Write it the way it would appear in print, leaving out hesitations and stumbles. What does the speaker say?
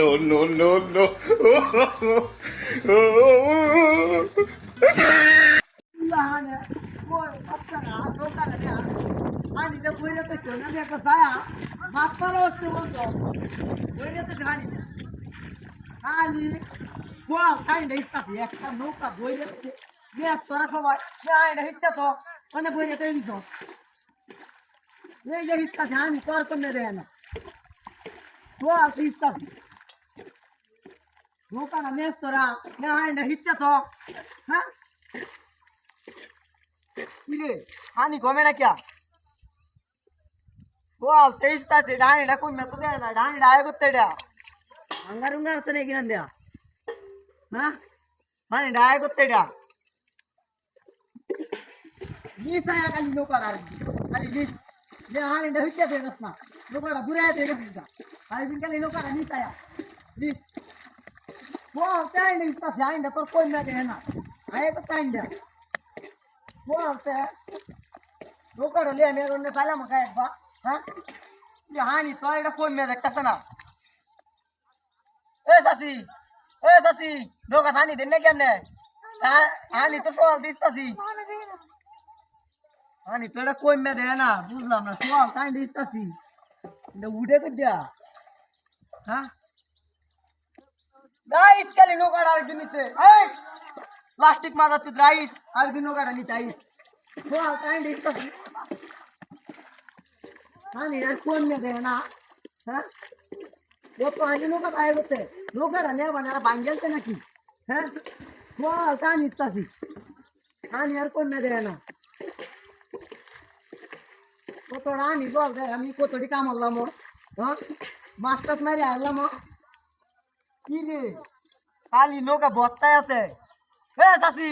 no, no, no, no. একটা নৌকা বই যাচ্ছে তোরা সবাই হিটটা তো মানে বই যেতে দিত এই যে হিটটা ধ্যান তোর কমে দেয় না হিটটা নৌকা না মেস তোরা হিটটা তো হ্যাঁ কিরে হানি কমে না ক্যা বল তেইশটা ঢানিটা কমে তো দেয় না ঢানিটা আয় করতে এটা अंगार उंगार तो नहीं गिनन दिया हाँ हाँ नहीं डाय कुत्ते डा ये साया काली नौकर आ रही काली ये हाँ नहीं डहित दे दसना नौकर बुरा है तेरे पिता आज दिन काली नौकर नहीं साया ये वो क्या है नहीं इसका जाइन तो कोई ना देना आए तो टाइम दे वो आते हैं नौकर ले मेरे उन्हें पहला मकान बा हाँ ये हाँ नहीं तो इधर कोई मेरे कस्ता ना ए सासी नौका थानी देने केमने हानी तो टोल दिसतासी हानी तोड़ा कोई में देना बुझलाम ना टोल थानी दिसतासी ने उड़े के दिया हां राइस काली नौका डाल दिनिते ए प्लास्टिक मादा तू राइस आल दिन नौका डाली चाहिए टोल थानी दिसतासी हानी यार कोई में देना हां वो पानी नौका आए होते नौका रहने वाला बांगल ते ना की हैं वो का नित्ता सी हां यार कोण नाही देना वो तो रानी बोल दे हम को थोड़ी काम आला मो हां मास्टर मारी आला मो की रे खाली नौका बोत्ता আছে ए सासी